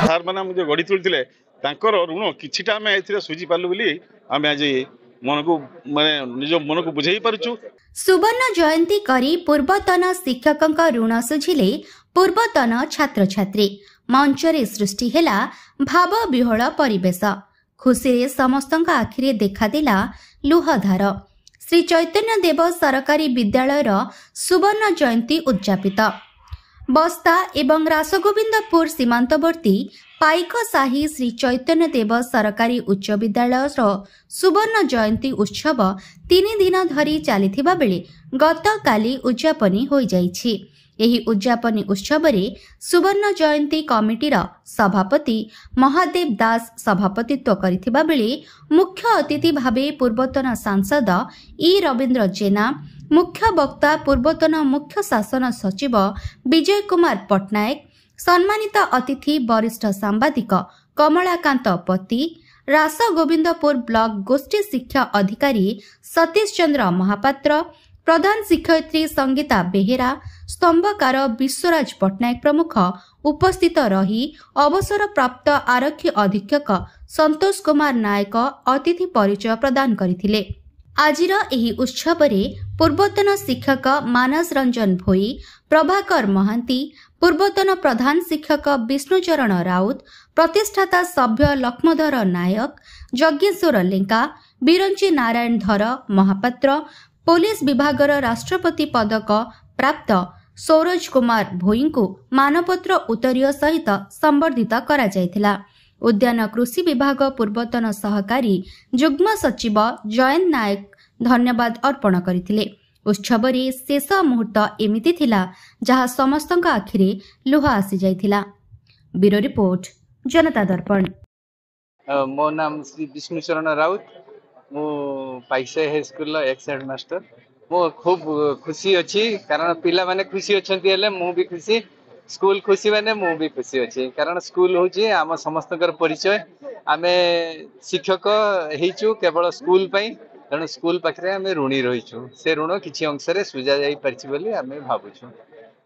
Sir ମାନେ ଆମକୁ ଗଢ଼ି ତୋଳିଥିଲେ ତାଙ୍କର ଋଣ କିଛିଟା ଆମେ ଏଥିରେ ସୁଝି ପାରିଲୁ ବୋଲି ଆମେ ଆଜି ମନକୁ ମାନେ ନିଜ ମନକୁ ବୁଝେଇ ପାରୁଛୁ। ସୁବର୍ଣ୍ଣ ଜୟନ୍ତୀ କରି ପୂର୍ବତନ ଶିକ୍ଷକଙ୍କ ଋଣ ସୁଝିଲେ ପୂର୍ବତନ ଛାତ୍ରଛାତ୍ରୀ। ମଞ୍ଚରେ ସୃଷ୍ଟି ହେଲା ଭାବ ବିହ୍ୱଳ ପରିବେଶ। ଖୁସିରେ ସମସ୍ତଙ୍କ ଆଖିରେ ଦେଖାଦେଲା ଲୁହଧାର। ଶ୍ରୀ ଚୈତନ୍ୟ ଦେବ ସରକାରୀ ବିଦ୍ୟାଳୟର ସୁବର୍ଣ୍ଣ ଜୟନ୍ତୀ ଉଦ୍ଯାପିତ। ବସ୍ତା ଏବଂ ରାସଗୋବିନ୍ଦପୁର ସୀମାନ୍ତବର୍ତ୍ତୀ ପାଇକସାହି ଶ୍ରୀ ଚୈତନ୍ୟ ଦେବ ସରକାରୀ ଉଚ୍ଚ ବିଦ୍ୟାଳୟର ସୁବର୍ଣ୍ଣ ଜୟନ୍ତୀ ଉତ୍ସବ 3 ଦିନ ଧରି ଚାଲିଥିବା ବେଳେ ଗତକାଲି ଉଦ୍ଯାପନୀ ହୋଇଯାଇଛି। ଏହି ଉଦ୍ଯାପନୀ ଉତ୍ସବରେ ସୁବର୍ଣ୍ଣ ଜୟନ୍ତୀ କମିଟିର ସଭାପତି ମହାଦେବ ଦାସ ସଭାପତିତ୍ୱ କରିଥିବା ବେଳେ ମୁଖ୍ୟ ଅତିଥି ଭାବେ ପୂର୍ବତନ ସାଂସଦ ଇ ରବୀନ୍ଦ୍ର ଜେନା, ମୁଖ୍ୟ ବକ୍ତା ପୂର୍ବତନ ମୁଖ୍ୟ ଶାସନ ସଚିବ ବିଜୟ କୁମାର ପଟ୍ଟନାୟକ, ସମ୍ମାନିତ ଅତିଥି ବରିଷ୍ଠ ସାମ୍ବାଦିକ କମଳାକାନ୍ତ ପତି, ରାସଗୋବିନ୍ଦପୁର ବ୍ଲକ ଗୋଷ୍ଠୀ ଶିକ୍ଷା ଅଧିକାରୀ ସତୀଶ ଚନ୍ଦ୍ର ମହାପାତ୍ର, ପ୍ରଧାନ ଶିକ୍ଷୟିତ୍ରୀ ସଙ୍ଗୀତା ବେହେରା, ସ୍ତମ୍ଭକାର ବିଶ୍ୱରାଜ ପଟ୍ଟନାୟକ ପ୍ରମୁଖ ଉପସ୍ଥିତ ରହି ଅବସରପ୍ରାପ୍ତ ଆରକ୍ଷୀ ଅଧୀକ୍ଷକ ସନ୍ତୋଷ କୁମାର ନାୟକ ଅତିଥି ପରିଚୟ ପ୍ରଦାନ କରିଥିଲେ। ଆଜିର ଏହି ଉତ୍ସବରେ ପୂର୍ବତନ ଶିକ୍ଷକ ମାନସ ରଞ୍ଜନ ଭୋଇ, ପ୍ରଭାକର ମହାନ୍ତି, ପୂର୍ବତନ ପ୍ରଧାନ ଶିକ୍ଷକ ବିଷ୍ଣୁଚରଣ ରାଉତ, ପ୍ରତିଷ୍ଠାତା ସଭ୍ୟ ଲକ୍ଷ୍ମଧର ନାୟକ, ଯଜ୍ଞେଶ୍ୱର ଲେଙ୍କା, ବିରଞ୍ଚି ନାରାୟଣ ଧର ମହାପାତ୍ର, ପୋଲିସ ବିଭାଗର ରାଷ୍ଟ୍ରପତି ପଦକ ପ୍ରାପ୍ତ ସୌରଜ କୁମାର ଭୋଇଙ୍କୁ ମାନପତ୍ର ଉତ୍ତରୀୟ ସହିତ ସମ୍ବର୍ଦ୍ଧିତ କରାଯାଇଥିଲା। ଉଦ୍ୟାନ କୃଷି ବିଭାଗ ପୂର୍ବତନ ସହକାରୀ ଯୁଗ୍ମ ସଚିବ ଜୟନ୍ତ ନାୟକ ଧନ୍ୟବାଦ ଅର୍ପଣ କରିଥିଲେ। ଉତ୍ସବରେ ଶେଷ ମୁହୂର୍ତ୍ତ ଏମିତି ଥିଲା ଯାହା ସମସ୍ତଙ୍କ ଆଖିରେ ଲୁହ ଆସିଯାଇଥିଲା। ବ୍ୟୁରୋ ରିପୋର୍ଟ, जनता दर्पण। मो नाम श्री विष्णुचरण राउत, मु पाइसे हाई स्कूल एक्स हेडमास्टर। मु खूब खुशी अच्छी कारण पिला माने खुशी अच्छी मु भी खुशी, स्कूल खुशी माने मु भी खुशी अच्छी कारण स्कूल हूँ आम समस्त परिचय। आम शिक्षक होइचु केवल स्कूल तेणु स्कूल पाखे आम ऋणी रहीचु, से ऋण किसी अंश सुझा जा पारि आम भावुँ।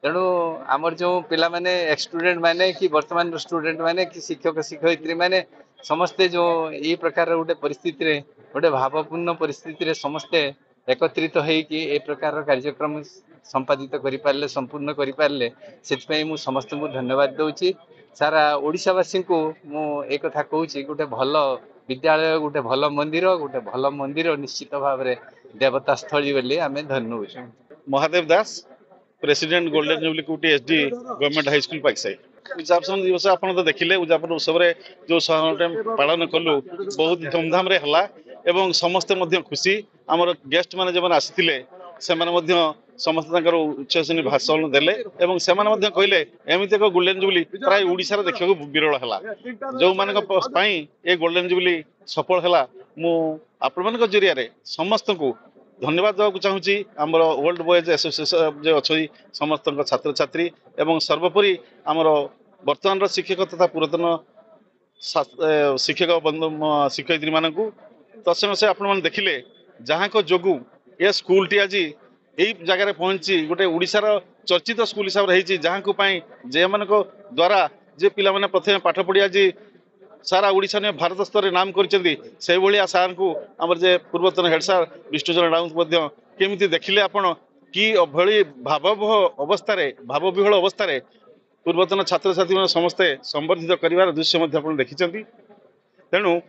तेणु आमर जो पिला माने स्टूडेंट माने कि वर्तमान स्टूडेंट माने कि शिक्षक शिक्षयित्री माने समस्ते जो ये प्रकार गोटे परिस्थिति रे गोटे भावपूर्ण परिस्थिति रे समस्ते एकत्रित होइकि ए प्रकार कार्यक्रम संपादित करि पारले, संपूर्ण करि पारले, सेति मु समस्त को धन्यवाद दउची। सारा ओडिशावासी को मु एक कथा कहूची, गोटे भल विद्यालय, गोटे भल मंदिर निश्चित भाव में देवता स्थली बोली आम धन्य होचु। महादेव दास, प्रेसिडेंट गोल्डन जुबली कुटी एसडी गवर्नमेंट हाई स्कूल पाइकसाई। उद्यापन दिवस आप तो देखिले, उद्यापन उत्सव जो पालन कलु बहुत धूमधाम रे हला एवं समस्ते मध्य खुशी। आमर गेस्ट माने जब आसीथिले सेमाने मध्य समस्त उच्चश्रेणी भाषण देले एवं सेमाने मध्य कहले एमिति एक गोल्डन जुबली प्राय ओडिसा रे देखिବାକୁ विरल हला। जो मानक पई ए गोल्डन जुबली सफल हला, मु आपण मानक जरिया रे समस्त को धन्यवाद देवाक चाहूँगी। आमर वर्ल्ड बॉयज एसोसिएशन जो अच्छी समस्त छात्र छात्री एवं सर्वोपरि आमर वर्तमान शिक्षक तथा पुरातन शिक्षक बंधु शिक्षयित्री मानक तत्संग से आपण देखिले जहाँ को जोगु ए स्कूल टी आज यही जगार पहुंची गोटे ओडिशार चर्चित स्कूल हिसाब से जहाँ को जे मान द्वारा जे पिला माने प्रथम पाठ पढ़ी आज सारा ओडिशा ने भारत स्तर नाम कर सार को आमर जे पूर्वतन हेड सार विष्णुचरण राउत केमिति देखिले आपण कि भली भावविह्वल अवस्था पूर्वतन छात्र छात्री मैंने समस्ते संबर्धित कर दृश्य देखी। तेणु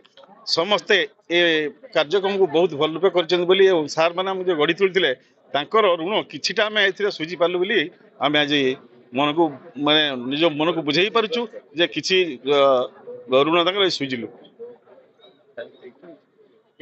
समस्ते ए कार्यक्रम को बहुत भल रूपे कर सार मैंने गढ़ी तोली ऋण किछिटा आम ए सुझी पार्लु बोली आम आज मन को माने निज मन को बुझे पार्छु जे किछि ऋण सुझिलु।